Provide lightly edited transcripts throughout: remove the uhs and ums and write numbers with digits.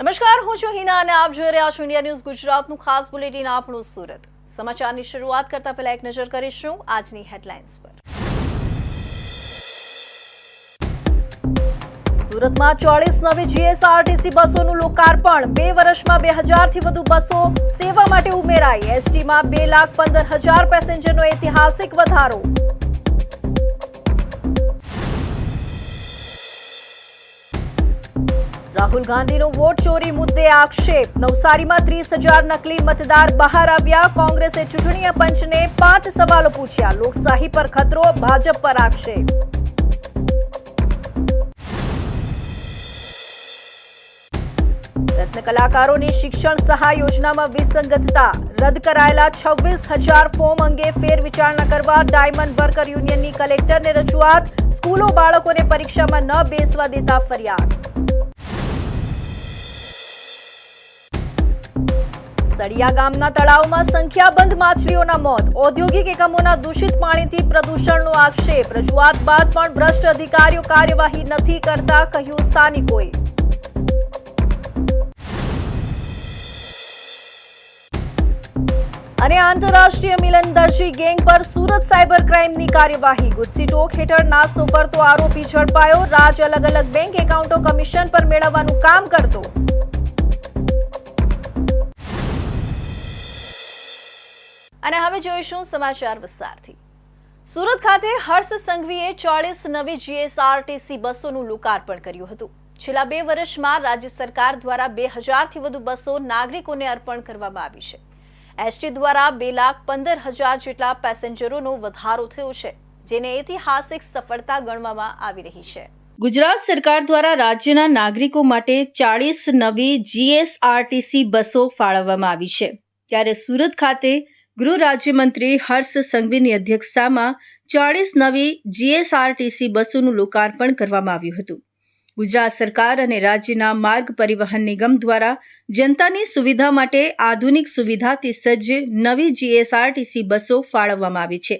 નમસ્કાર, હું છું હિના અને આપ જોઈ રહ્યા છો ઇન્ડિયા ન્યૂઝ ગુજરાતનું ખાસ બુલેટિન આપણું સુરત. સમાચારની શરૂઆત કરતા પહેલા એક નજર કરીશું આજની હેડલાઇન્સ પર. સુરતમાં 40 નવી જીએસઆરટીસી બસોનું લોકાર્પણ. 2 વર્ષમાં 2000થી વધુ બસો સેવા માટે ઉમેરાઈ. એસટીમાં 2,15,000 પેસેન્જરનો ઐતિહાસિક વધારો. રાહુલ ગાંધીનો વોટ ચોરી મુદ્દે આક્ષેપ. નવસારીમાં 30,000 નકલી મતદાર બહાર આવ્યા. કોંગ્રેસે ચૂંટણી પંચને 5 સવાલો પૂછ્યા. લોકશાહી પર ખતરો, ભાજપ પર આક્ષેપ. રત્ન કલાકારોની શિક્ષણ સહાય યોજનામાં વિસંગતતા. રદ કરાયેલા 26,000 ફોર્મ અંગે ફેરવિચારણા કરવા ડાયમંડ વર્કર યુનિયનની કલેક્ટરને રજૂઆત. સ્કૂલો બાળકોને પરીક્ષામાં ન બેસવા દેતા ફરિયાદ. સળિયા ગામના તળાવમાં સંખ્યાબંધ માછલીઓના મોત. ઔદ્યોગિક એકમોના દૂષિત પાણીથી પ્રદૂષણનો આક્ષેપ. રજૂઆત બાદ પણ ભ્રષ્ટ અધિકારીઓ કાર્યવાહી નથી કરતા, કહ્યું સ્થાનિકોએ. અને આંતરરાષ્ટ્રીય મિલન દર્શી ગેંગ પર સુરત સાયબર ક્રાઇમની કાર્યવાહી. ગુજસી ટોક હેઠળ નાસ્તો ફરતો આરોપી ઝડપાયો. રાજ અલગ અલગ બેંક એકાઉન્ટો કમિશન પર મેળવવાનું કામ કરતો. અને હવે જોઈશું સમાચાર વિસ્તારથી. સુરત ખાતે હર્ષ સંઘવીએ 40 નવી જીએસઆરટીસી બસોનું લોકાર્પણ કર્યું હતું. છેલ્લા 2 વર્ષમાં રાજ્ય સરકાર દ્વારા 2,000થી વધુ બસો નાગરિકોને અર્પણ કરવામાં આવી છે. એસટી દ્વારા 2,15,000 જેટલા પેસેન્જરોનો વધારો થયો છે, જેને ઐતિહાસિક સફળતા ગણવામાં આવી રહી છે. ગુજરાત સરકાર દ્વારા રાજ્યના નાગરિકો માટે 40 નવી જીએસઆરટીસી બસો ફાળવવામાં આવી છે. ત્યારે સુરત ખાતે ગૃહ રાજ્યમંત્રી હર્ષ સંઘવીની અધ્યક્ષતામાં 40 નવી જીએસઆરટીસી બસોનું લોકાર્પણ કરવામાં આવ્યું હતું. ગુજરાત સરકાર અને રાજ્યના માર્ગ પરિવહન નિગમ દ્વારા જનતાની સુવિધા માટે આધુનિક સુવિધાથી સજ્જ નવી જીએસઆરટીસી બસો ફાળવવામાં આવી છે.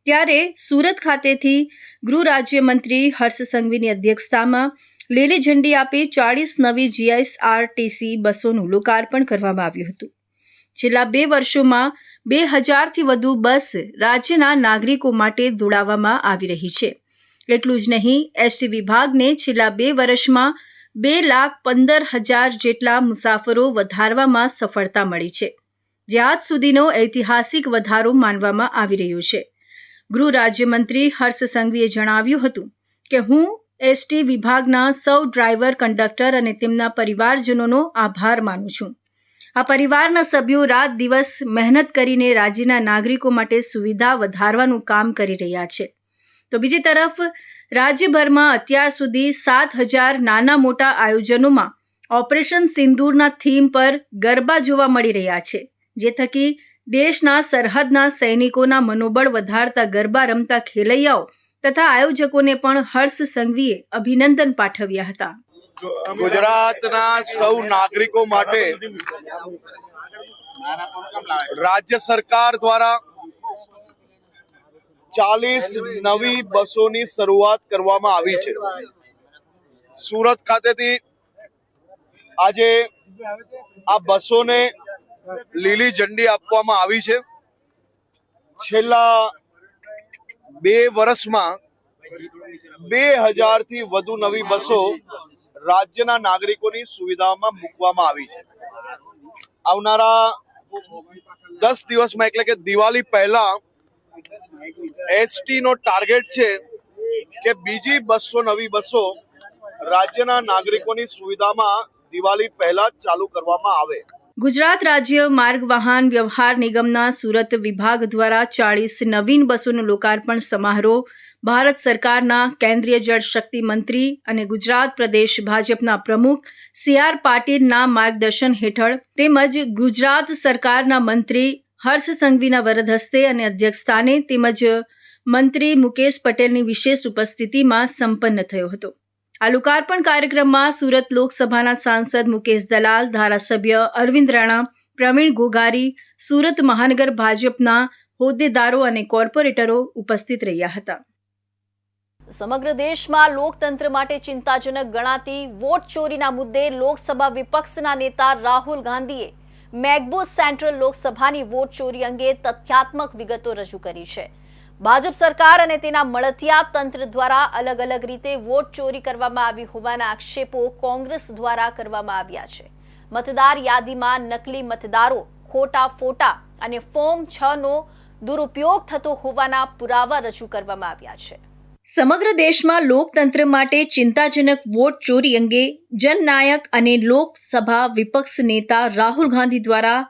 ત્યારે સુરત ખાતેથી ગૃહ રાજ્યમંત્રી હર્ષ સંઘવીની અધ્યક્ષતામાં લીલી ઝંડી આપી 40 નવી જીએસઆરટીસી બસોનું લોકાર્પણ કરવામાં આવ્યું હતું. છેલ્લા 2 વર્ષોમાં 2,000થી વધુ બસ રાજ્યના નાગરિકો માટે દોડાવવામાં આવી રહી છે. એટલું જ નહીં, એસટી વિભાગને છેલ્લા 2 વર્ષમાં 2,15,000 જેટલા મુસાફરો વધારવામાં સફળતા મળી છે, જે આજ સુધીનો ઐતિહાસિક વધારો માનવામાં આવી રહ્યો છે. ગૃહ રાજ્યમંત્રી હર્ષ સંઘવીએ જણાવ્યું હતું કે હું એસટી વિભાગના સૌ ડ્રાઈવર, કંડક્ટર અને તેમના પરિવારજનોનો આભાર માનું છું. આ પરિવારના સભ્યો રાત દિવસ મહેનત કરીને રાજ્યના નાગરિકો માટે સુવિધા વધારવાનું કામ કરી રહ્યા છે. તો બીજી તરફ રાજ્યભરમાં અત્યાર સુધી 7,000 નાના મોટા આયોજનોમાં ઓપરેશન સિંદૂરના થીમ પર ગરબા જોવા મળી રહ્યા છે, જે થકી દેશના સરહદના સૈનિકોના મનોબળ વધારતા ગરબા રમતા ખેલૈયાઓ તથા આયોજકોને પણ હર્ષ સંઘવીએ અભિનંદન પાઠવ્યા હતા. ગુજરાતના સૌ નાગરિકો માટે રાજ્ય સરકાર દ્વારા 40 નવી બસોની શરૂઆત કરવામાં આવી છે. સુરત ખાતેથી આજે આ બસોને લીલી ઝંડી આપવામાં આવી છે. છેલ્લા 2 વર્ષમાં 2,000થી વધુ નવી બસો રાજ્યના નાગરિકોની સુવિધામાં મૂકવામાં આવી છે. આવનારા 10 દિવસમાં એટલે કે દિવાળી પહેલા એસટી નો ટાર્ગેટ છે કે બીજી 200 નવી બસો રાજ્યના નાગરિકોની સુવિધામાં દિવાળી પહેલા ચાલુ કરવામાં આવે. ગુજરાત રાજ્ય માર્ગ વાહન વ્યવહાર નિગમના સુરત વિભાગ દ્વારા 40 નવીન બસોનો લોકાર્પણ સમારોહ ભારત સરકારના કેન્દ્રીય જળ શક્તિ મંત્રી અને ગુજરાત પ્રદેશ ભાજપના પ્રમુખ CR પાટીલના માર્ગદર્શન હેઠળ તેમજ ગુજરાત સરકારના મંત્રી હર્ષ સંઘવીના વરદ હસ્તે અને અધ્યક્ષસ્થાને તેમજ મંત્રી મુકેશ પટેલની વિશેષ ઉપસ્થિતિમાં સંપન્ન થયો હતો. આ લોકાર્પણ કાર્યક્રમમાં સુરત લોકસભાના સાંસદ મુકેશ દલાલ, ધારાસભ્ય અરવિંદ રાણા, પ્રવીણ ઘોઘારી, સુરત મહાનગર ભાજપના હોદ્દેદારો અને કોર્પોરેટરો ઉપસ્થિત રહ્યા હતા. સમગ્ર દેશમાં લોકતંત્ર માટે ચિંતાજનક ગણાતી વોટ ચોરીના મુદ્દે લોકસભા વિપક્ષના નેતા રાહુલ ગાંધીએ મેઘબૂ સેન્ટ્રલ લોકસભાની વોટ ચોરી અંગે તથ્યાત્મક વિગતો રજૂ કરી છે. ભાજપ સરકાર અને તેના મળતિયા તંત્ર દ્વારા અલગ અલગ રીતે વોટ ચોરી કરવામાં આવી હોવાના આક્ષેપો કોંગ્રેસ દ્વારા કરવામાં આવ્યા છે. મતદાર યાદીમાં નકલી મતદારો, ખોટા ફોટા અને ફોર્મ 6 નો દુરુપયોગ થતો હોવાના પુરાવા રજૂ કરવામાં આવ્યા છે. સમગ્ર દેશમાં લોકતંત્ર માટે ચિંતાજનક વોટ ચોરી અંગે જનનાયક અને લોકસભા વિપક્ષ નેતા રાહુલ ગાંધી દ્વારા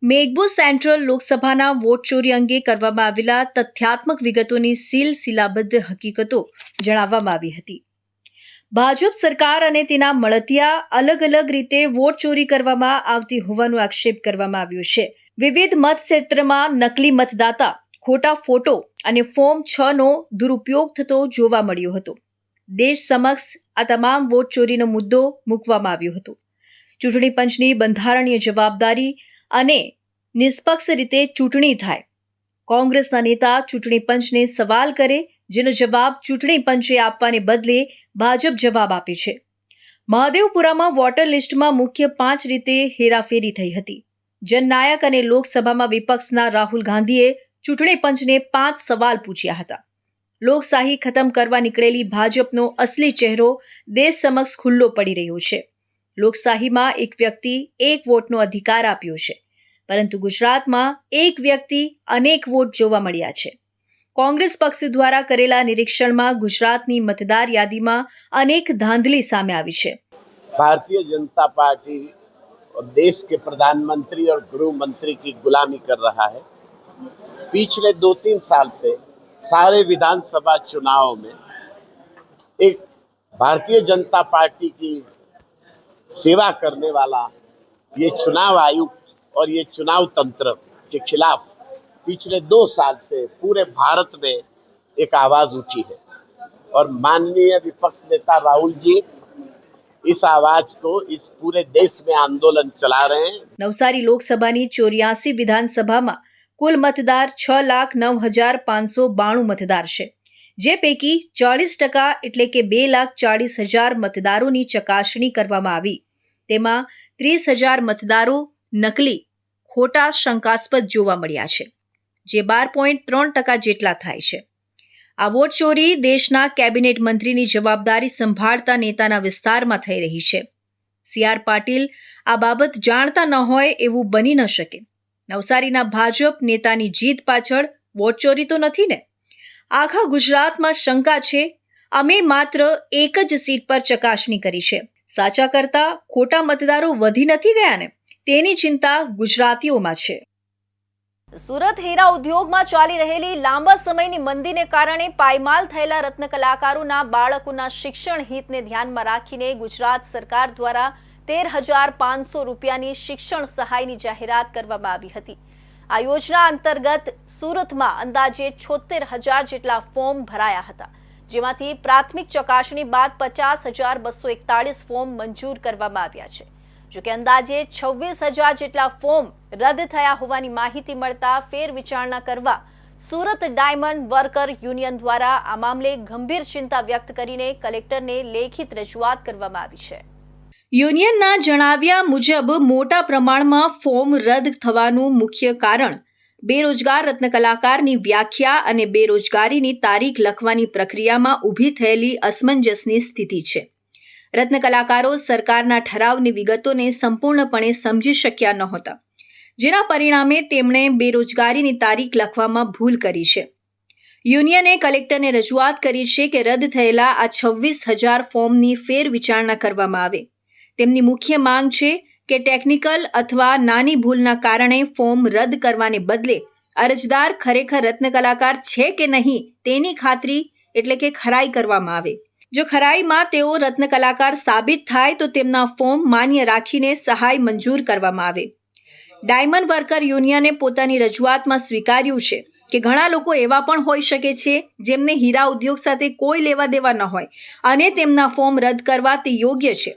મેઘબૂ સેન્ટ્રલ લોકસભાના વોટ ચોરી અંગે કરવામાં આવેલા તથ્યાત્મક વિગતોની સિલસિલાબદ્ધ હકીકતો જણાવવામાં આવી હતી. ભાજપ સરકાર અને તેના મળતિયા અલગ અલગ રીતે વોટ ચોરી કરવામાં આવતી હોવાનો આક્ષેપ કરવામાં આવ્યો છે. વિવિધ મતક્ષેત્રમાં નકલી મતદાતા, ખોટા ફોટો અને ફોર્મ 6 નો દુરુપયોગ થતો જોવા મળ્યો હતો. દેશ સમક્ષ આ તમામ વોટ ચોરીનો મુદ્દો મૂકવામાં આવ્યો હતો. ચૂંટણી પંચની બંધારણીય જવાબદારી અને નિષ્પક્ષ રીતે ચૂંટણી થાય. કોંગ્રેસના નેતા ચૂંટણી પંચને સવાલ કરે, જેનો જવાબ ચૂંટણી પંચે આપવાને બદલે ભાજપ જવાબ આપે છે. મહાદેવપુરામાં વોટર લિસ્ટમાં મુખ્ય 5 રીતે હેરાફેરી થઈ હતી. જનનાયક અને લોકસભામાં વિપક્ષના રાહુલ ગાંધીએ ચૂંટણી પંચને 5 સવાલ પૂછ્યા હતા. લોકશાહી ખતમ કરવા નીકળેલી ભાજપનો અસલી ચહેરો દેશ સમક્ષ ખુલ્લો પડી રહ્યો છે. લોકશાહીમાં એક વ્યક્તિ એક વોટનો અધિકાર આપ્યો છે, પરંતુ ગુજરાતમાં એક વ્યક્તિ અનેક વોટ જોવા મળ્યા છે. કોંગ્રેસ પક્ષ દ્વારા કરેલા નિરીક્ષણમાં ગુજરાતની મતદાર યાદીમાં અનેક ધાંધલી સામે આવી છે. भारतीय जनता पार्टी और देश के प्रधानमंत्री और गृह मंत्री की गुलामी कर रहा है. पिछले 2-3 साल से सारे विधानसभा चुनावों में एक भारतीय जनता पार्टी की सेवा करने वाला ये चुनाव आयुक्त और ये चुनाव तंत्र के खिलाफ पिछले 2 साल से पूरे भारत में एक आवाज उठी है और माननीय विपक्ष नेता राहुल जी इस आवाज को इस पूरे देश में आंदोलन चला रहे हैं. નવસારી લોકસભાની 84 વિધાનસભામાં કુલ મતદાર 6,09,592 મતદાર છે, જે પૈકી 40% એટલે કે 2,40,000 મતદારોની ચકાસણી કરવામાં આવી. તેમાં 30,000 મતદારો નકલી, ખોટા, શંકાસ્પદ જોવા મળ્યા છે, જે 12.3% જેટલા થાય છે. આ વોટ ચોરી દેશના કેબિનેટ મંત્રીની જવાબદારી સંભાળતા નેતાના વિસ્તારમાં થઈ રહી છે. સી.આર. પાટીલ આ બાબત જાણતા ન હોય એવું બની ન શકે. નવસારીના ભાજપ નેતાની જીત પાછળ વોટ ચોરી તો નથી ને? આખા ગુજરાતમાં શંકા છે. અમે માત્ર એક જ સીટ પર ચકાસણી કરી છે. સાચા કરતા ખોટા મતદારો વધી નથી ગયા ને? તેની ચિંતા ગુજરાતીઓમાં છે. સુરત હીરા ઉદ્યોગમાં ચાલી રહેલી લાંબા સમયની મંદીને કારણે પાયમાલ થયેલા રત્ન કલાકારોના બાળકોના શિક્ષણ હિતને ધ્યાનમાં રાખીને ગુજરાત સરકાર દ્વારા 13,500 રૂપિયાની શિક્ષણ સહાયની જાહેરાત કરવામાં આવી હતી. આ યોજના અંતર્ગત સુરતમાં અંદાજે 76,000 જેટલા ફોર્મ ભરાયા હતા, જેમાંથી પ્રાથમિક ચકાસણી બાદ 50,241 ફોર્મ મંજૂર કરવામાં આવ્યા છે. જોકે અંદાજે 26,000 જેટલા ફોર્મ રદ થયા હોવાની માહિતી મળતા ફેરવિચારણા કરવા સુરત ડાયમંડ વર્કર યુનિયન દ્વારા આ મામલે ગંભીર ચિંતા વ્યક્ત કરીને કલેક્ટરને લેખિત રજૂઆત કરવામાં આવી છે. યુનિયનના જણાવ્યા મુજબ મોટા પ્રમાણમાં ફોર્મ રદ થવાનું મુખ્ય કારણ બેરોજગાર રત્ન કલાકારની વ્યાખ્યા અને બેરોજગારીની તારીખ લખવાની પ્રક્રિયામાં ઊભી થયેલી અસમંજસની સ્થિતિ છે. રત્ન કલાકારો સરકારના ઠરાવની વિગતોને સંપૂર્ણપણે સમજી શક્યા નહોતા, જેના પરિણામે તેમણે બેરોજગારીની તારીખ લખવામાં ભૂલ કરી છે. યુનિયને કલેક્ટરને રજૂઆત કરી છે કે રદ થયેલા આ 26,000 ફોર્મની ફેરવિચારણા કરવામાં આવે. તેમની મુખ્ય માંગ છે કે ટેકનિકલ અથવા નાની ભૂલના કારણે ફોર્મ રદ કરવાને બદલે અરજદાર ખરેખર રત્ન કલાકાર છે કે નહીં તેની ખાતરી એટલે કે ખરાઈ કરવામાં આવે. જો ખરાઈમાં તેઓ રત્ન કલાકાર સાબિત થાય તો તેમના ફોર્મ માન્ય રાખીને સહાય મંજૂર કરવામાં આવે. ડાયમંડ વર્કર યુનિયને પોતાની રજૂઆતમાં સ્વીકાર્યું છે કે ઘણા લોકો એવા પણ હોઈ શકે છે જેમને હીરા ઉદ્યોગ સાથે કોઈ લેવા દેવા ન હોય અને તેમના ફોર્મ રદ કરવા તે યોગ્ય છે,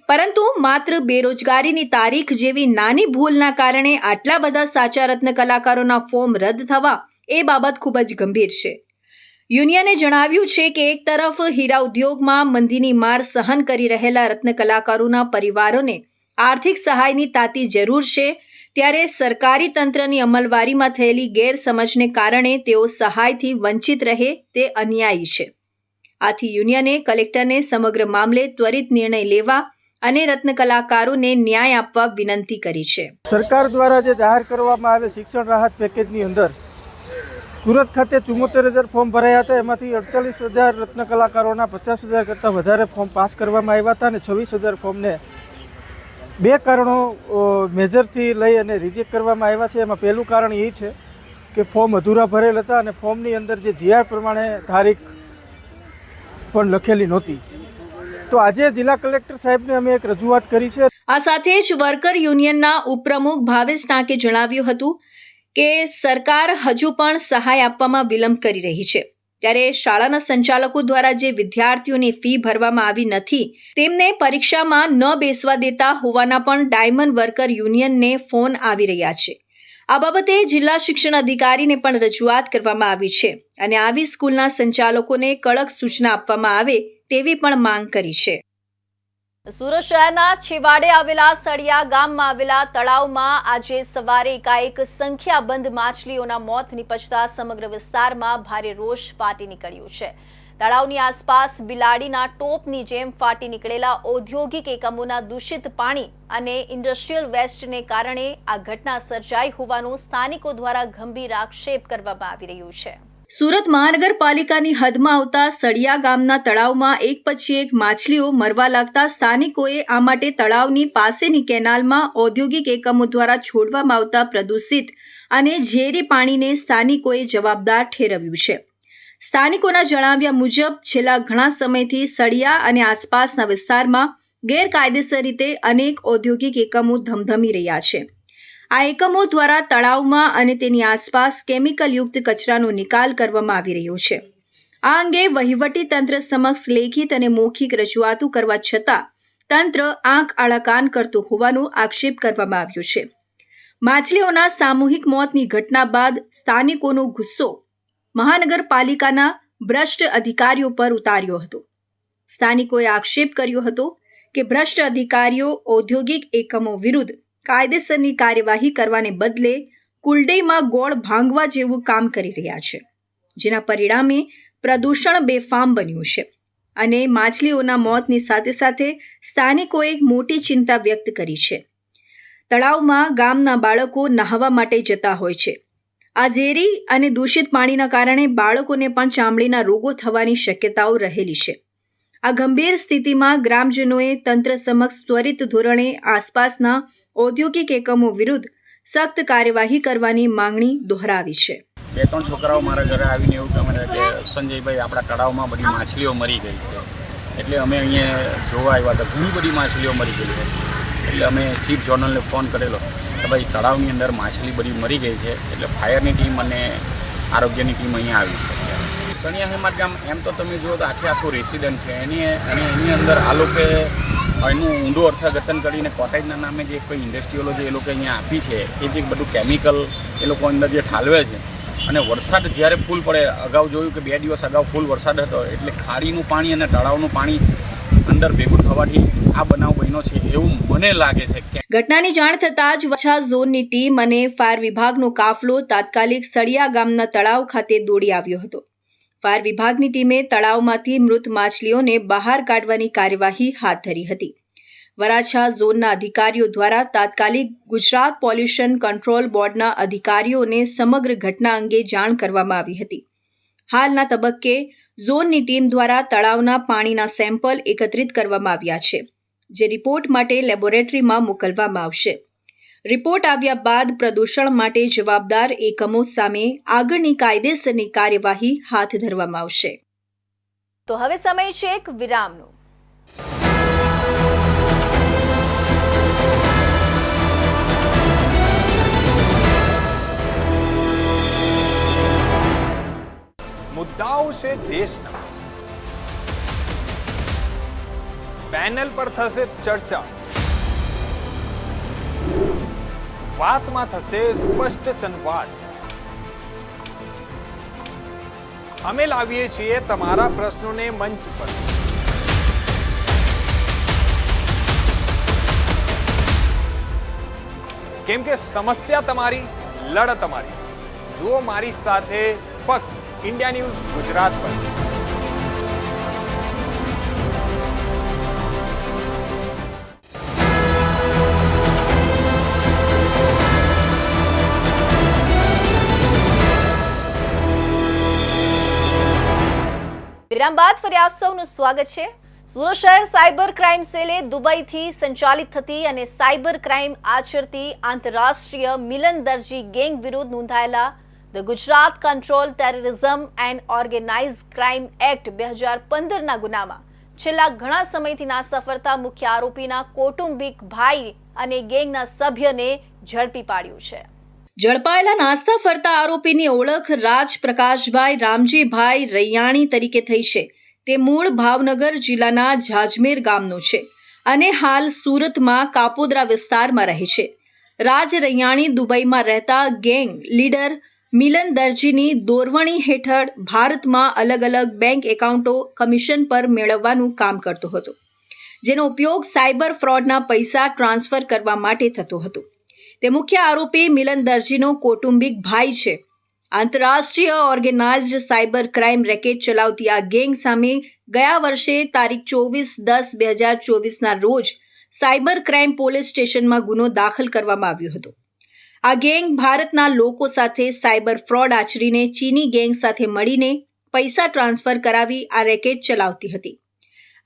પરંતુ માત્ર બેરોજગારીની તારીખ જેવી નાની ભૂલના કારણે આટલા બધા સાચા રત્ન કલાકારોના ફોર્મ રદ થવા એ બાબત ખૂબ જ ગંભીર છે. યુનિયને જણાવ્યું છે કે એક તરફ હીરા ઉદ્યોગમાં મંદીની માર સહન કરી રહેલા રત્ન કલાકારોના પરિવારોને આર્થિક સહાયની તાતી જરૂર છે, ત્યારે સરકારી તંત્રની અમલવારીમાં થયેલી ગેરસમજને કારણે તેઓ સહાયથી વંચિત રહે તે અન્યાયી છે. આથી યુનિયને કલેક્ટરને સમગ્ર મામલે ત્વરિત નિર્ણય લેવા અને રત્ન કલાકારોને ન્યાય આપવા વિનંતી કરી છે. સરકાર દ્વારા જે જાહેર કરવામાં આવે શિક્ષણ રાહત પેકેજની અંદર સુરત ખાતે 74,000 ફોર્મ ભરાયા હતા. એમાંથી 48,000 રત્ન કલાકારોના 50,000 કરતાં વધારે ફોર્મ પાસ કરવામાં આવ્યા હતા અને 26,000 ફોર્મને બે કારણો મેજરથી લઈ અને રિજેક્ટ કરવામાં આવ્યા છે. એમાં પહેલું કારણ એ છે કે ફોર્મ અધૂરા ભરેલ હતા અને ફોર્મની અંદર જે જીઆર પ્રમાણે તારીખ પણ લખેલી નહોતી. તો આજે જિલ્લા કલેક્ટર સાહેબને અમે એક રજૂઆત કરી છે. આ સાથે જ વર્કર યુનિયનના ઉપપ્રમુખ ભાવેશ ટાંકે જણાવ્યું હતું કે સરકાર હજુ પણ સહાય આપવામાં વિલંબ કરી રહી છે, ત્યારે શાળાના સંચાલકો દ્વારા જે વિદ્યાર્થીઓની ફી ભરવામાં આવી નથી તેમને પરીક્ષામાં ન બેસવા દેતા હોવાના પણ ડાયમંડ વર્કર યુનિયનને ફોન આવી રહ્યા છે. આ બાબતે જિલ્લા શિક્ષણ અધિકારીને પણ રજૂઆત કરવામાં આવી છે અને આવી સ્કૂલના સંચાલકોને કડક સૂચના આપવામાં આવે તેવી પણ માંગ કરી છે. સુરત શહેરના છેવાડે આવેલા સળિયા ગામમાં આવેલા તળાવમાં આજે સવારે એકાએક સંખ્યાબંધ માછલીઓના મોત નિપજતા સમગ્ર વિસ્તારમાં ભારે રોષ ફાટી નીકળ્યો છે. તળાવની આસપાસ બિલાડીના ટોપની જેમ ફાટી નીકળેલા ઔદ્યોગિક એકમોના દૂષિત પાણી અને ઇન્ડસ્ટ્રીયલ વેસ્ટને કારણે આ ઘટના સર્જાઈ હોવાનું સ્થાનિકો દ્વારા ગંભીર આક્ષેપ કરવામાં આવી રહ્યું છે. સુરત મહાનગરપાલિકાની હદમાં આવતા સળિયા ગામના તળાવમાં એક પછી એક માછલીઓ મરવા લાગતા સ્થાનિકોએ આ માટે તળાવની પાસેની કેનાલમાં ઔદ્યોગિક એકમો દ્વારા છોડવામાં આવતા પ્રદૂષિત અને ઝેરી પાણીને સ્થાનિકોએ જવાબદાર ઠેરવ્યું છે. સ્થાનિકોના જણાવ્યા મુજબ છેલ્લા ઘણા સમયથી સળિયા અને આસપાસના વિસ્તારમાં ગેરકાયદેસર રીતે અનેક ઔદ્યોગિક એકમો ધમધમી રહ્યા છે. આ એકમો દ્વારા તળાવમાં અને તેની આસપાસ કેમિકલયુક્ત કચરાનો નિકાલ કરવામાં આવી રહ્યો છે. આ અંગે વહીવટી તંત્ર સમક્ષ લેખિત અને મૌખિક રજૂઆતો કરવા છતાં તંત્ર આંખ આડા કાન કરતું હોવાનો આક્ષેપ કરવામાં આવ્યો છે. માછલીઓના સામૂહિક મોતની ઘટના બાદ સ્થાનિકોનો ગુસ્સો મહાનગરપાલિકાના ભ્રષ્ટ અધિકારીઓ પર ઉતાર્યો હતો. સ્થાનિકોએ આક્ષેપ કર્યો હતો કે ભ્રષ્ટ અધિકારીઓ ઔદ્યોગિક એકમો વિરુદ્ધ કાયદેસરની કાર્યવાહી કરવાને બદલે કુલડેમાં ગોળ ભાંગવા જેવું કામ કરી રહ્યા છે, જેના પરિણામે પ્રદૂષણ બેફામ બન્યું છે અને માછલીઓના મોતની સાથે સાથે સ્થાનિકોએ મોટી ચિંતા વ્યક્ત કરી છે. તળાવમાં ગામના બાળકો નહાવા માટે જતા હોય છે. આ ઝેરી અને દૂષિત પાણીના કારણે બાળકોને પણ ચામડીના રોગો થવાની શક્યતાઓ રહેલી છે. આ ગંભીર સ્થિતિમાં ગ્રામજનોએ તંત્ર સમક્ષ ત્વરિત ધોરણે આસપાસના ઔદ્યોગિક એકમો વિરુદ્ધ સખ્ત કાર્યવાહી કરવાની માંગણી દોહરાવી છે. 2-3 છોકરાઓ મારા ઘરે આવીને એવું કહે કે સંજયભાઈ આપણા તળાવમાં બધી માછલીઓ મરી ગઈ છે, એટલે અમે અહીંયા જોવા આવ્યા હતા. ઘણી બધી માછલીઓ મરી ગઈ છે, એટલે અમે ચીફ જોનલને ફોન કરેલો કે ભાઈ તળાવની અંદર માછલી બધી મરી ગઈ છે, એટલે ફાયરની ટીમ અને આરોગ્યની ટીમ અહીંયા આવી છે. સણિયા હેમાદ ગામ એમ તો તમે જુઓ તો આખું રેસિડન્ટ છે એની અંદર આ લોકો એનું ઊંડું અર્થઘટન કરીને કોટેજના નામે જે કોઈ ઇન્ડસ્ટ્રીઓ જે એ લોકો અહીંયા આપી છે એ જે બધું કેમિકલ એ લોકો અંદર જે ઠાલવે છે, અને વરસાદ જ્યારે ફૂલ પડે, અગાઉ જોયું કે 2 દિવસ અગાઉ ફૂલ વરસાદ હતો એટલે ખાડીનું પાણી અને તળાવનું પાણી અંદર ભેગું થવાથી આ બનાવ બન્યો છે એવું મને લાગે છે. ઘટનાની જાણ થતાં જ વછા ઝોનની ટીમ અને ફાયર વિભાગનો કાફલો તાત્કાલિક સળિયા ગામના તળાવ ખાતે દોડી આવ્યો હતો. ફાયર વિભાગની ટીમે તળાવમાંથી મૃત માછલીઓને બહાર કાઢવાની કાર્યવાહી હાથ ધરી હતી. વરાછા ઝોનના અધિકારીઓ દ્વારા તાત્કાલિક ગુજરાત પોલ્યુશન કંટ્રોલ બોર્ડના અધિકારીઓને સમગ્ર ઘટના અંગે જાણ કરવામાં આવી હતી. હાલના તબક્કે ઝોનની ટીમ દ્વારા તળાવના પાણીના સેમ્પલ એકત્રિત કરવામાં આવ્યા છે, જે રિપોર્ટ માટે લેબોરેટરીમાં મોકલવામાં આવશે. રિપોર્ટ આવ્યા બાદ પ્રદૂષણ માટે જવાબદાર એકમો સામે આગળની કાયદેસરની કાર્યવાહી હાથ ધરવામાં આવશે. તો હવે સમય છે એક વિરામનો. મુદ્દાઓ છે દેશના, પેનલ પર થશે ચર્ચા, વાતમાં થશે સ્પષ્ટ સંવાદ. અમે લાવીએ છીએ તમારા પ્રશ્નોને મંચ પર. કેમ કે સમસ્યા તમારી, લડત અમારી. જુઓ મારી સાથે ફક્ત ઇન્ડિયા ન્યૂઝ ગુજરાત પર. વિરામ બાદ ફરી આપ સૌનું સ્વાગત છે. સુરત શહેર સાયબર ક્રાઇમ સેલે દુબઈથી સંચાલિત થતી અને સાયબર ક્રાઇમ આચરતી આંતરરાષ્ટ્રીય મિલન દરજી ગેંગ વિરુદ્ધ નોંધાયેલા the Gujarat control terrorism and organise crime act 2015ના ગુનામાં છેલ્લા ઘણા સમયથી નાસ્તા ફરતા મુખ્ય આરોપીના કૌટુંબિક ભાઈ અને ગેંગના સભ્યને ઝડપી પાડ્યું છે. ઝડપાયેલા નાસ્તા ફરતા આરોપીની ઓળખ રાજ પ્રકાશભાઈ રામજીભાઈ રૈયાણી તરીકે થઈ છે. તે મૂળ ભાવનગર જિલ્લાના જાજમેર ગામનો છે અને હાલ સુરતમાં કાપોદ્રા વિસ્તારમાં રહે છે. રાજ રૈયાણી દુબઈમાં રહેતા ગેંગ લીડર મિલન દરજીની દોરવણી હેઠળ ભારતમાં અલગ અલગ બેંક એકાઉન્ટો કમિશન પર મેળવવાનું કામ કરતો હતો, જેનો ઉપયોગ સાયબર ફ્રોડના પૈસા ટ્રાન્સફર કરવા માટે થતો હતો. તે મુખ્ય આરોપી મિલન દરજીનો કૌટુંબિક ભાઈ છે. આંતરરાષ્ટ્રીય ઓર્ગેનાઇઝ્ડ સાયબર ક્રાઇમ રેકેટ ચલાવતી આ ગેંગ સામે ગયા વર્ષે તારીખ 24/10/2024ના રોજ સાયબર ક્રાઇમ પોલીસ સ્ટેશનમાં ગુનો દાખલ કરવામાં આવ્યો હતો. આ ગેંગ ભારતના લોકો સાથે સાયબર ફ્રોડ આચરીને ચીની ગેંગ સાથે મળીને પૈસા ટ્રાન્સફર કરાવી આ રેકેટ ચલાવતી હતી.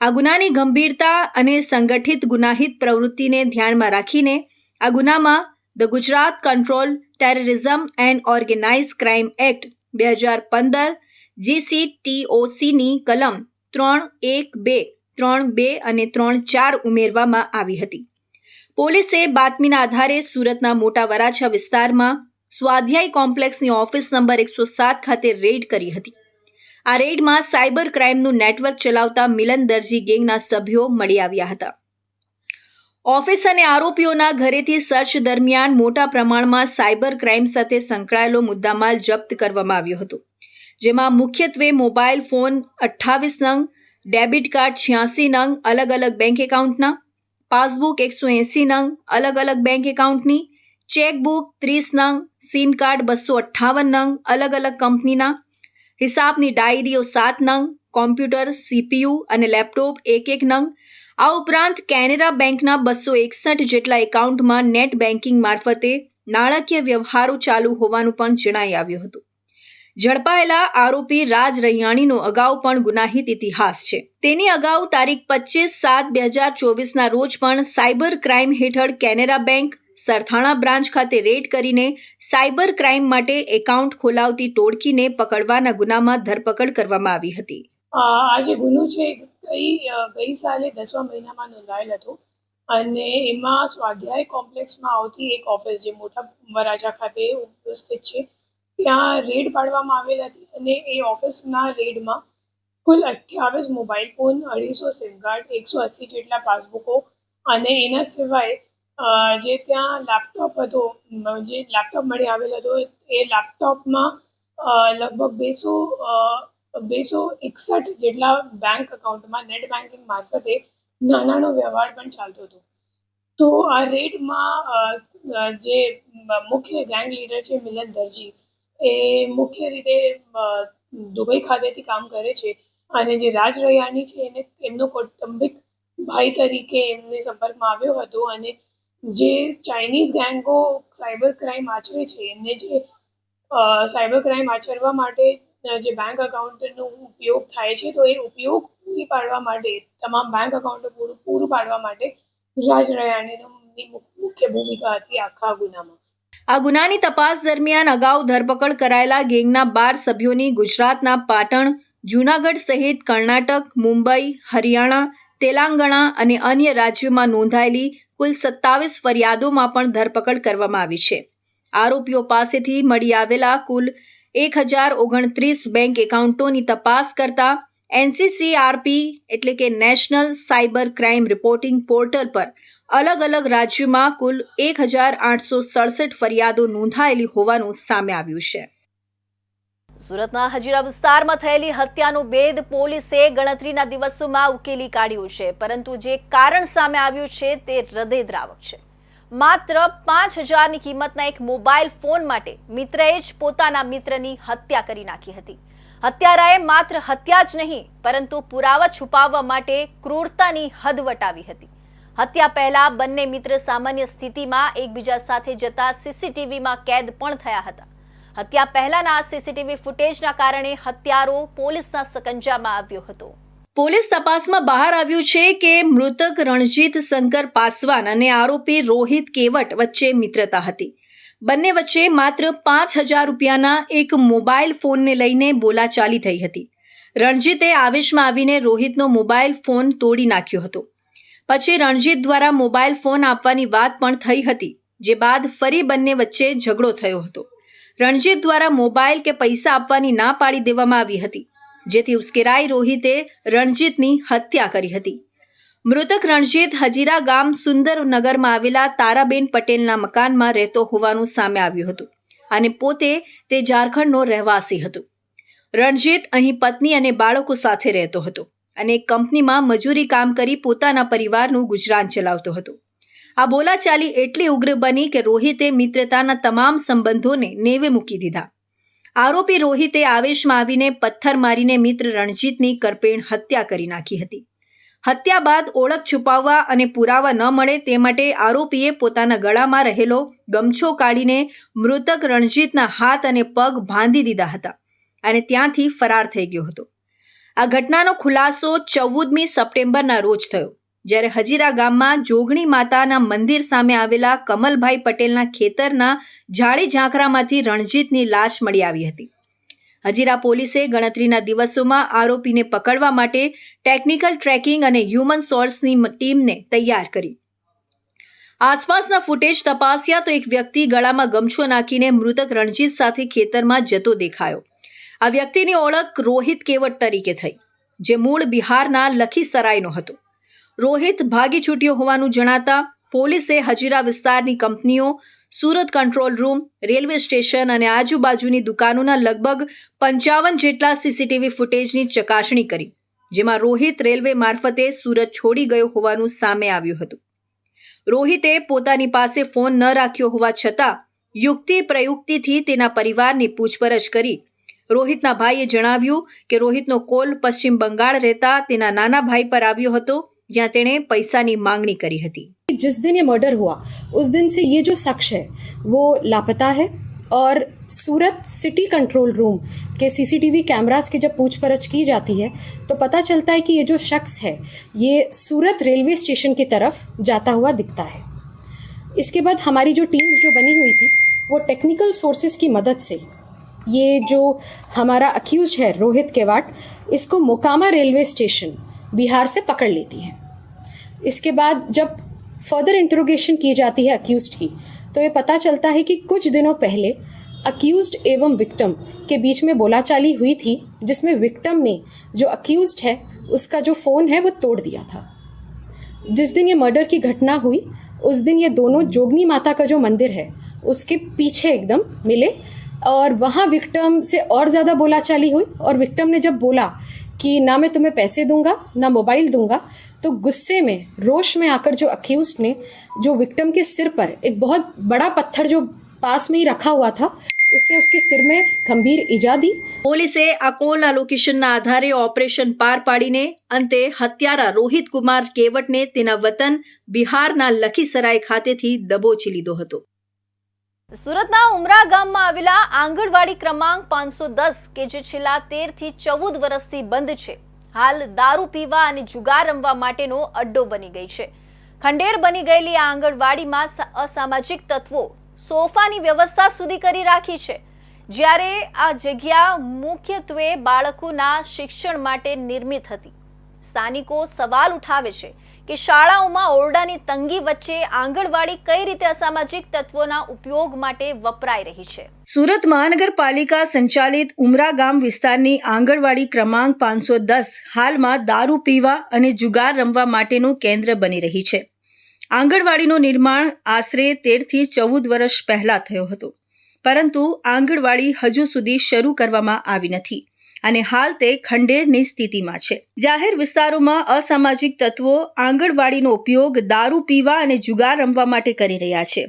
આ ગુનાની ગંભીરતા અને સંગઠિત ગુનાહિત પ્રવૃત્તિને ધ્યાનમાં રાખીને આ ગુનામાં the Gujarat control terrorism and organise crime act 2015 GCTOCની કલમ 3(1)(2), 3(2) અને 3(4) ઉમેરવામાં આવી હતી. પોલીસે બાતમીના આધારે સુરતના મોટા વરાછા વિસ્તારમાં સ્વાધ્યાય કોમ્પ્લેક્સની ઓફિસ નંબર 107 ખાતે રેડ કરી હતી. આ રેડમાં સાયબર ક્રાઇમનું નેટવર્ક ચલાવતા મિલન દરજી ગેંગના સભ્યો મળી આવ્યા હતા. ઓફિસ અને આરોપીઓના ઘરેથી સર્ચ દરમિયાન મોટા પ્રમાણમાં સાયબર ક્રાઇમ સાથે સંકળાયેલો મુદ્દામાલ જપ્ત કરવામાં આવ્યો હતો, જેમાં મુખ્યત્વે મોબાઈલ ફોન 28 નંગ, ડેબિટ કાર્ડ 86 નંગ અલગ અલગ બેંક એકાઉન્ટના, પાસબુક 180 નંગ અલગ અલગ બેંક એકાઉન્ટની, ચેકબુક 30 નંગ, સિમ કાર્ડ 258 નંગ અલગ અલગ કંપનીના, હિસાબની ડાયરીઓ 7 નંગ, કોમ્પ્યુટર, CPU અને લેપટોપ 1 નંગ. આ ઉપરાંત કેનેરા બેંકના 261 જેટલા એકાઉન્ટમાં નેટ બેન્કિંગ મારફતે નાણાકીય વ્યવહારો ચાલુ હોવાનું પણ જણાઈ આવ્યું હતું. ઝડપાયેલા આરોપી રાજ રૈયાણીનો અગાઉ પણ ગુનાહિત ઇતિહાસ છે. તેની અગાઉ તારીખ 25/7/2024ના રોજ પણ સાયબર ક્રાઇમ હેઠળ કેનેરા બેંક સરથાણા બ્રાન્ચ ખાતે રેડ કરીને સાયબર ક્રાઇમ માટે એકાઉન્ટ ખોલાવતી ટોળકીને પકડવાના ગુનામાં ધરપકડ કરવામાં આવી હતી. આ જે ગુનો છે ગઈ સાલે 10મા મહિનામાં નોંધાયેલ હતો અને એમાં સ્વાધ્યાય કોમ્પ્લેક્સમાં આવતી એક ઓફિસ જે મોટા વરાછા ખાતે ઉપસ્થિત છે ત્યાં રેડ પાડવામાં આવેલ હતી અને એ ઓફિસના રેડમાં કુલ 28 મોબાઈલ ફોન, 250 સિમ કાર્ડ, 180 જેટલા પાસબુકો અને એના સિવાય જે ત્યાં લેપટોપ હતો, જે લેપટોપ મળી આવેલ હતો એ લેપટોપમાં લગભગ 261 જેટલા બેંક એકાઉન્ટમાં નેટ બેન્કિંગ મારફતે નાણાંનો વ્યવહાર પણ ચાલતો હતો. તો આ રેડમાં જે મુખ્ય ગેંગ લીડર છે મિલન દરજી, એ મુખ્ય રીતે દુબઈ ખાતેથી કામ કરે છે અને જે રાજ રૈયાણી છે એને એમનો કૌટુંબિક ભાઈ તરીકે એમને સંપર્કમાં આવ્યો હતો અને જે ચાઇનીઝ ગેંગો સાયબર ક્રાઇમ આચરે છે એમને જે સાયબર ક્રાઇમ આચરવા માટે જે બેંક એકાઉન્ટનો ઉપયોગ થાય છે તો એ ઉપયોગ પૂરી પાડવા માટે તમામ બેંક એકાઉન્ટો પૂરું પાડવા માટે રાજ રૈયાણીની મુખ્ય ભૂમિકા હતી આખા ગુનામાં. આ ગુનાની તપાસ દરમિયાન અગાઉ ધરપકડ કરાયેલા ગેંગના 12 સભ્યોની ગુજરાતના પાટણ, જૂનાગઢ સહિત કર્ણાટક, મુંબઈ, હરિયાણા, તેલંગાણા અને અન્ય રાજ્યોમાં નોંધાયેલી કુલ 27 ફરિયાદોમાં પણ ધરપકડ કરવામાં આવી છે. આરોપીઓ પાસેથી મળી આવેલા કુલ 1029 બેંક એકાઉન્ટોની તપાસ કરતા NCCRP એટલે કે national cyber crime reporting portal પર અલગ અલગ રાજ્યોમાં કુલ 1867 ફરિયાદો નોંધાયેલી હોવાનું સામે આવ્યું છે. સુરતના હજીરા વિસ્તારમાં થયેલી હત્યાનો ભેદ પોલીસે ગણતરીના દિવસોમાં ઉકેલી કાઢ્યો છે, પરંતુ જે કારણ સામે આવ્યું છે તે હૃદયદ્રાવક છે. માત્ર 5,000ની કિંમતના એક મોબાઈલ ફોન માટે મિત્રએ જ પોતાના મિત્રની હત્યા કરી નાખી હતી. હત્યારાએ માત્ર હત્યા જ નહીં પરંતુ પુરાવા છુપાવવા માટે ક્રૂરતાની હદ વટાવી હતી. હત્યા પહેલા બંને મિત્ર સામાન્ય સ્થિતિમાં એકબીજા સાથે જતા સીસીટીવીમાં કેદ પણ થયા હતા. હત્યા પહેલાના સીસીટીવી ફૂટેજના કારણે હત્યારો પોલીસના સકંજામાં આવ્યો હતો. પોલીસ તપાસમાં બહાર આવ્યું છે કે મૃતક રણજીત શંકર પાસવાન અને આરોપી રોહિત કેવટ વચ્ચે મિત્રતા હતી. બંને વચ્ચે માત્ર 5,000 રૂપિયાના એક મોબાઈલ ફોનને લઈને બોલાચાલી થઈ હતી. રણજીતે આવેશમાં આવીને રોહિતનો મોબાઈલ ફોન તોડી નાખ્યો હતો. પછી રણજીત દ્વારા મોબાઈલ ફોન આપવાની વાત પણ થઈ હતી, જે બાદ ફરી બંને વચ્ચે ઝઘડો થયો હતો. રણજીત દ્વારા મોબાઈલ કે પૈસા આપવાની ના પાડી દેવામાં આવી હતી, જેથી ઉશ્કેરાઈ રોહિતે રણજીતની હત્યા કરી હતી. મૃતક રણજીત હજીરા ગામ સુંદરનગરમાં આવેલા તારાબેન પટેલના મકાનમાં રહેતો હોવાનું સામે આવ્યું હતું અને પોતે તે ઝારખંડનો રહેવાસી હતો. રણજીત અહીં પત્ની અને બાળકો સાથે રહેતો હતો અને એક કંપનીમાં મજૂરી કામ કરી પોતાના પરિવારનું ગુજરાન ચલાવતો હતો. આ બોલાચાલી એટલી ઉગ્ર બની કે રોહિતે મિત્રતાના તમામ સંબંધોને નેવે મૂકી દીધા. આરોપી રોહિતે આવેશમાં આવીને પથ્થર મારીને મિત્ર રણજીતની કરપેણ હત્યા કરી નાખી હતી. હત્યા બાદ ઓળખ છુપાવવા અને પુરાવા ન મળે તે માટે આરોપીએ પોતાના ગળામાં રહેલો ગમછો કાઢીને મૃતક રણજીતના હાથ અને પગ બાંધી દીધા હતા અને ત્યાંથી ફરાર થઈ ગયો હતો. આ ઘટનાનો ખુલાસો 14મી સપ્ટેમ્બરના રોજ થયો, જ્યારે હજીરા ગામમાં જોગણી માતાના મંદિર સામે આવેલા કમલભાઈ પટેલના ખેતરના ઝાડી ઝાંખરામાંથી રણજીતની લાશ મળી આવી હતી. હજીરા પોલીસે ગણતરીના દિવસોમાં આરોપીને પકડવા માટે ટેકનિકલ ટ્રેકિંગ અને હ્યુમન સોર્સની ટીમને તૈયાર કરી. આસપાસના ફૂટેજ તપાસ્યા તો એક વ્યક્તિ ગળામાં ગમછો નાખીને મૃતક રણજીત સાથે ખેતરમાં જતો દેખાયો. આ વ્યક્તિની ઓળખ રોહિત કેવટ તરીકે થઈ, જે મૂળ બિહારના લખીસરાયનો હતો. રોહિત ભાગી છૂટ્યો હોવાનું જણાતા પોલીસે હજીરા વિસ્તારની કંપનીઓ, Surat control room, railway station અને આજુબાજુની દુકાનોના લગભગ 55 જેટલા સીસીટીવી ફૂટેજની ચકાસણી કરી, જેમાં રોહિત રેલવે મારફતે સુરત છોડી ગયો હોવાનું સામે આવ્યું હતું. રોહિતે પોતાની પાસે ફોન ન રાખ્યો હોવા છતાં યુક્તિ પ્રયુક્તિથી તેના પરિવારની પૂછપરછ કરી. રોહિતના ભાઈએ જણાવ્યું કે રોહિતનો કોલ પશ્ચિમ બંગાળ રહેતા તેના નાના ભાઈ પર આવ્યો હતો, જ્યાં તેણે પૈસાની માંગણી કરી હતી. जिस दिन ये मर्डर हुआ उस दिन से ये जो शख्स है वो लापता है और सूरत सिटी कंट्रोल रूम के सीसीटीवी कैमरास की जब पूछपरछ की जाती है तो पता चलता है कि ये जो शख्स है ये सूरत रेलवे स्टेशन की तरफ जाता हुआ दिखता है. इसके बाद हमारी जो टीम्स जो बनी हुई थी वो टेक्निकल सोर्सेज की मदद से ये जो हमारा अक्यूज्ड है रोहित केवाट, इसको मोकामा रेलवे स्टेशन बिहार से पकड़ लेती है. इसके बाद जब फर्दर इंट्रोगेशन की जाती है अक्यूज्ड की तो ये पता चलता है कि कुछ दिनों पहले अक्यूज्ड एवं विक्टिम के बीच में बोलाचाली हुई थी, जिसमें विक्टिम ने जो अक्यूज्ड है उसका जो फ़ोन है वो तोड़ दिया था. जिस दिन ये मर्डर की घटना हुई उस दिन ये दोनों जोगनी माता का जो मंदिर है उसके पीछे एकदम मिले और वहाँ विक्टिम से और ज़्यादा बोलाचाली हुई और विक्टिम ने जब बोला कि ना मैं तुम्हें पैसे दूंगा ना मोबाइल दूंगा, तो गुस्से में रोश में आकर जो अक्यूज्ड ने जो विक्टिम के सिर पर एक बहुत बड़ा पत्थर जो पास में ही रखा हुआ था उससे उसके सिर में गंभीर ईजा दी. પોલીસે આ કોલના લોકેશનના આધારે ઓપરેશન પાર પાડીને અંતે હત્યારા રોહિત કુમાર કેવટને તેના વતન બિહારના લખીસરાય ખાતેથી દબોચી લીધો હતો. સુરતના ઉમરા ગામમાં આવેલા આંગણવાડી ક્રમાંક 510 કે જે છેલ્લા 13 થી 14 વર્ષથી બંધ છે, હાલ દારૂ પીવા અને જુગાર રમવા માટેનો અડ્ડો બની ગઈ છે. ખંડેર બની ગયેલી આ આંગણવાડીમાં અસામાજિક તત્વો સોફાની વ્યવસ્થા સુધી કરી રાખી છે, જ્યારે આ જગ્યા મુખ્યત્વે બાળકોના શિક્ષણ માટે નિર્મિત હતી. સ્થાનિકો સવાલ ઉઠાવે છે કે શાળાઓમાં ઓરડાની તંગી વચ્ચે આંગણવાડી કઈ રીતે અસામાજિક તત્વોના ઉપયોગ માટે વપરાઈ રહી છે. સુરત મહાનગરપાલિકા સંચાલિત ઉમરા ગામ વિસ્તારની આંગણવાડી ક્રમાંક 510 હાલમાં દારૂ પીવા અને જુગાર રમવા માટેનું કેન્દ્ર બની રહી છે. આંગણવાડીનું નિર્માણ આશરે 13 થી 14 વર્ષ પહેલા થયો હતો, પરંતુ આંગણવાડી હજુ સુધી શરૂ કરવામાં આવી નથી અને હાલ તે ખંડેરની સ્થિતિમાં છે. જાહેર વિસ્તારોમાં અસામાજિક તત્વો આંગણવાડીનો ઉપયોગ દારૂ પીવા અને જુગાર રમવા માટે કરી રહ્યા છે.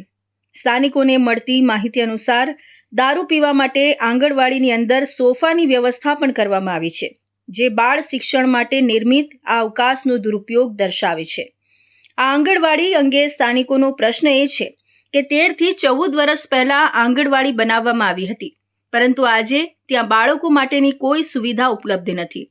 સ્થાનિકોને મળતી માહિતી અનુસાર દારૂ પીવા માટે આંગણવાડીની અંદર સોફાની વ્યવસ્થા પણ કરવામાં આવી છે, જે બાળ શિક્ષણ માટે નિર્મિત આ અવકાશનો દુરુપયોગ દર્શાવે છે. આ આંગણવાડી અંગે સ્થાનિકોનો પ્રશ્ન એ છે કે 13 થી 14 વર્ષ પહેલા આંગણવાડી બનાવવામાં આવી હતી, પરંતુ આજે ત્યાં બાળકો માટેની કોઈ સુવિધા ઉપલબ્ધ નથી.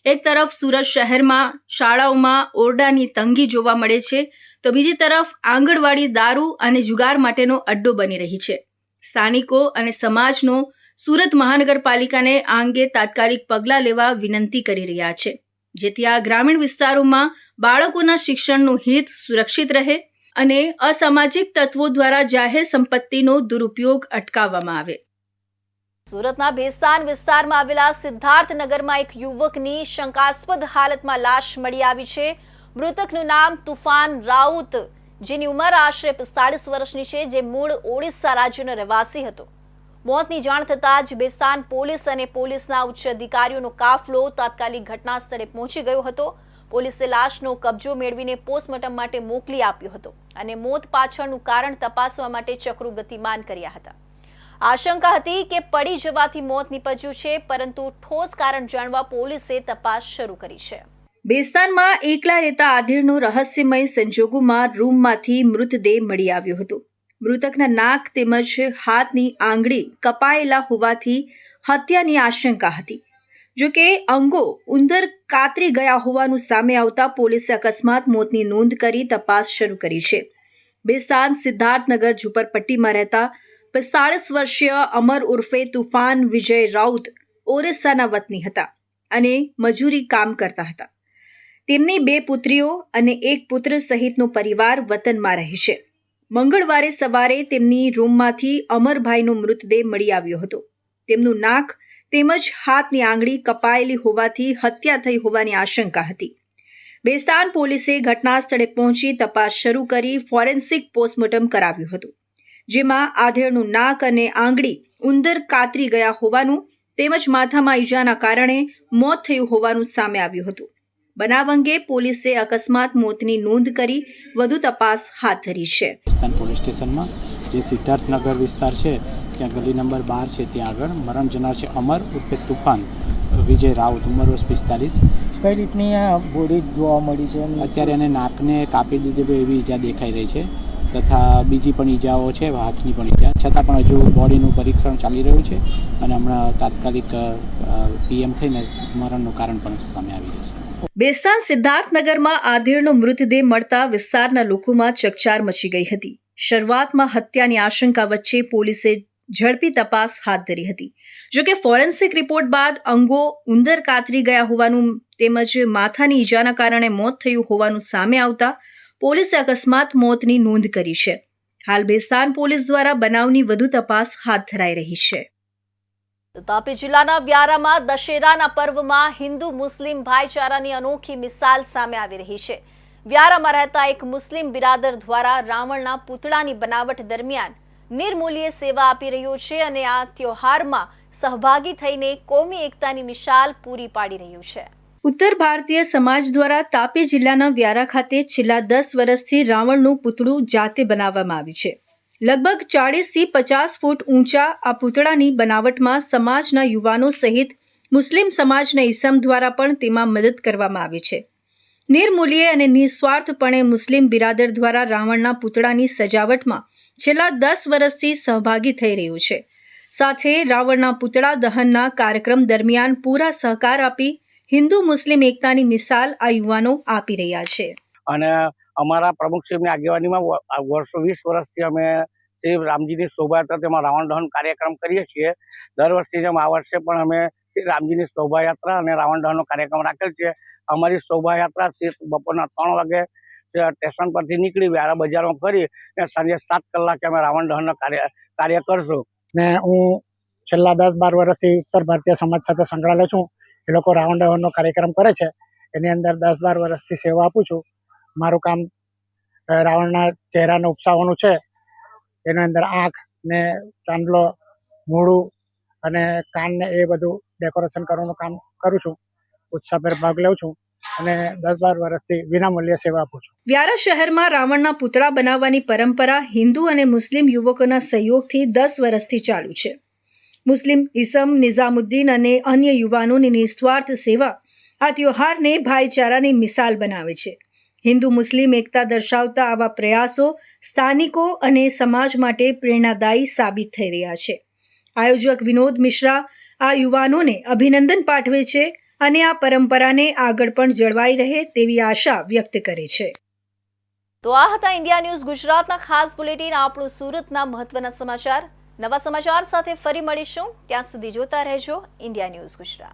એક તરફ સુરત શહેરમાં શાળાઓમાં ઓરડાની તંગી જોવા મળે છે, તો બીજી તરફ આંગણવાડી દારૂ અને જુગાર માટેનો અડ્ડો બની રહી છે. સ્થાનિકો અને સમાજનો સુરત મહાનગરપાલિકાને આ અંગે તાત્કાલિક પગલાં લેવા વિનંતી કરી રહ્યા છે, જેથી આ ગ્રામીણ વિસ્તારોમાં બાળકોના શિક્ષણનું હિત સુરક્ષિત રહે અને અસામાજિક તત્વો દ્વારા જાહેર સંપત્તિનો દુરુપયોગ અટકાવવામાં આવે. સુરતના ભેસ્તાન વિસ્તારમાં આવેલા સિદ્ધાર્થનગરમાં એક યુવકની શંકાસ્પદ હાલતમાં લાશ મળી આવી છે. મૃતકનું નામ તુફાન રાઉત, જેની ઉંમર આશરે 45 વર્ષની છે, જે મૂળ ઓડિશા રાજ્યનો રહેવાસી હતો. મોતની જાણ થતાં જ ભેસ્તાન પોલીસ અને પોલીસના ઉચ્ચ અધિકારીઓનો કાફલો તાત્કાલિક ઘટના સ્થળે પહોંચી ગયો હતો. પોલીસે લાશનો કબજો મેળવીને પોસ્ટમોર્ટમ માટે મોકલી આપ્યો હતો અને મોત પાછળનું કારણ તપાસવા માટે ચક્રો ગતિમાન કર્યા હતા. આશંકા હતી કે પડી જવાથી મોત નીપજ્યું છે, પરંતુ ઠોસ કારણ જાણવા પોલીસે તપાસ શરૂ કરી છે. ભેસ્તાનમાં એકલા રહેતા આધેડનો રહસ્યમય સંજોગોમાં રૂમમાંથી મૃતદેહ મળી આવ્યો હતો. મૃતકના નાક તેમજ હાથની આંગળી કપાયેલા હોવાથી હત્યાની આશંકા હતી. જો કે અંગો ઉંદર કાતરી ગયા હોવાનું સામે આવતા પોલીસે અકસ્માત મોતની નોંધ કરી તપાસ શરૂ કરી છે. ભેસ્તાન સિદ્ધાર્થનગર ઝુંપડપટ્ટીમાં રહેતા 45 વર્ષીય અમર ઉર્ફે તુફાન વિજય રાઉત ઓરિસ્સાના વતની હતા અને મજૂરી કામ કરતા હતા. તેમની 2 પુત્રીઓ અને 1 પુત્ર સહિતનો પરિવાર વતનમાં રહે છે. મંગળવારે સવારે તેમની રૂમમાંથી અમરભાઈનો મૃતદેહ મળી આવ્યો હતો. તેમનું નાક તેમજ હાથની આંગળી કપાયેલી હોવાથી હત્યા થઈ હોવાની આશંકા હતી. ભેસ્તાન પોલીસે ઘટના સ્થળે પહોંચી તપાસ શરૂ કરી ફોરેન્સિક પોસ્ટમોર્ટમ કરાવ્યું હતું, જેમાં આધેડનું નાક અને આંગળી ઉંદર કાતરી ગયા હોવાનું તેમજ માથામાં ઈજાના કારણે મોત થયું હોવાનું સામે આવ્યું હતું. બનાવ અંગે પોલીસે અકસ્માત મોતની નોંધ કરી વધુ તપાસ હાથ ધરી છે. પોલીસ સ્ટેશનમાં જે સિદ્ધાર્થનગર વિસ્તાર છે ત્યાં ગલી નંબર 12 છે, ત્યાં આગળ મરણ જનાર છે અમર ઉર્ફે તુફાન વિજય રાઉત, ઉંમર વર્ષ 45. કઈ રીતની આ બોડી જોવા મળી છે? અત્યારે એને નાકને કાપી દીધી એવી ઈજા દેખાઈ રહી છે, તથા બીજી પણ ઈજાઓ છે, હાથની પણ ઈજા, છતાં પણ હજુ બોડીનું પરીક્ષણ ચાલી રહ્યું છે અને હમણાં તાત્કાલિક પીએમ થઈને મરણનું કારણ પણ સામે આવી જશે. ભેસ્તાન સિદ્ધાર્થનગરમાં આધેડનો મૃતદેહ મળતા વિસ્તારના લોકોમાં ચકચાર મચી ગઈ હતી. શરૂઆતમાં હત્યાની આશંકા વચ્ચે પોલીસે ઝડપી તપાસ હાથ ધરી હતી. જોકે ફોરેન્સિક રિપોર્ટ બાદ અંગો ઉંદર કાતરી ગયા હોવાનું તેમજ માથાની ઈજાના કારણે મોત થયું હોવાનું સામે આવતા પોલીસે અકસ્માત મોતની નોંધ કરી છે. હાલ ભેસ્તાન પોલીસ દ્વારા બનાવની વધુ તપાસ હાથ ધરાઈ રહી છે. તાપી જિલ્લાના વ્યારામાં દશેરાના પર્વમાં હિન્દુ મુસ્લિમ ભાઈચારાની અનોખી મિસાલ સામે આવી રહી છે. વ્યારામાં રહેતા એક મુસ્લિમ બિરાદર દ્વારા રાવણના પૂતળાની બનાવટ દરમિયાન નિર્મૂલ્ય સેવા આપી રહ્યો છે અને આ તહેવારમાં સહભાગી થઈને કોમી એકતાની મિસાલ પૂરી પાડી રહ્યું છે. ઉત્તર ભારતીય સમાજ દ્વારા તાપી જિલ્લાના વ્યારા ખાતે છેલ્લા 10 વર્ષથી રાવણનું પૂતળું જાતે બનાવવામાં આવ્યું છે. લગભગ 40 થી 50 ફૂટ ઊંચા આ પૂતળાની બનાવટમાં સમાજના યુવાનો સહિત મુસ્લિમ સમાજના ઈસમ દ્વારા પણ તેમાં મદદ કરવામાં આવી છે. નિર્મૂલ્યે અને નિસ્વાર્થપણે મુસ્લિમ બિરાદર દ્વારા રાવણના પૂતળાની સજાવટમાં છેલ્લા 10 વર્ષથી સહભાગી થઈ રહ્યું છે. સાથે રાવણના પૂતળા દહનના કાર્યક્રમ દરમિયાન પૂરા સહકાર આપી હિન્દુ મુસ્લિમ એકતાની મિસાલ આ યુવાનો આપી રહ્યા છે. અને અમારા પ્રમુખશ્રીની આગેવાનીમાં વર્ષો 20 વર્ષથી અમે શ્રી રામજીની શોભાયાત્રા તેમાં રાવણ દહન કાર્યક્રમ કરીએ છીએ. દર વર્ષથી જેમ આ વર્ષે પણ અમે શ્રી રામજીની શોભાયાત્રા અને રાવણ દહનનો કાર્યક્રમ રાખેલ છે. અમારી શોભાયાત્રા બપોરના 3 વાગે સ્ટેશન પરથી નીકળી વ્યારા બજારમાં ફરી અને સાંજે 7 કલાકે અમે રાવણ દહનનો કાર્ય કરશું. ને હું છેલ્લા 10-12 વર્ષથી ઉત્તર ભારતીય સમાજ સાથે સંકળાયેલો છું. એ લોકો રાવણ દહનનો કાર્યક્રમ કરે છે, એની અંદર 10-12 વર્ષથી સેવા આપું છું. મારું કામ રાવણના ચહેરાને ઉપસાવવાનું છે. એની અંદર આંખ ને ચાંદલો મોઢું અને કાનને એ બધું ડેકોરેશન કરવાનું કામ કરું છું. ઉત્સાહભેર ભાગ લઉં છું અને 10-12 વર્ષથી વિનામૂલ્યે સેવા આપું છું. વ્યારા શહેરમાં રાવણના પૂતળા બનાવવાની પરંપરા હિન્દુ અને મુસ્લિમ યુવકોના સહયોગથી 10 વર્ષથી ચાલુ છે. મુસ્લિમ ઇસમ નિઝામુદ્દીન અને અન્ય યુવાનોની નિસ્વાર્થ સેવા આ ત્યોહારને ભાઈચારાની મિસાલ બનાવે છે. હિન્દુ મુસ્લિમ એકતા દર્શાવતા આવા પ્રયાસો સ્થાનિકો અને સમાજ માટે પ્રેરણાદાયી સાબિત થઈ રહ્યા છે. આયોજક વિનોદ મિશ્રા આ યુવાનોને અભિનંદન પાઠવે છે અને આ પરંપરાને આગળ પણ જળવાઈ રહે તેવી આશા વ્યક્ત કરે છે. તો આ હતા ઇન્ડિયા ન્યૂઝ ગુજરાતના ખાસ બુલેટિન, આપણું સુરતના મહત્વના સમાચાર. નવા સમાચાર સાથે ફરી મળીશું. ત્યાં સુધી જોતા રહેજો ઇન્ડિયા ન્યૂઝ ગુજરાત.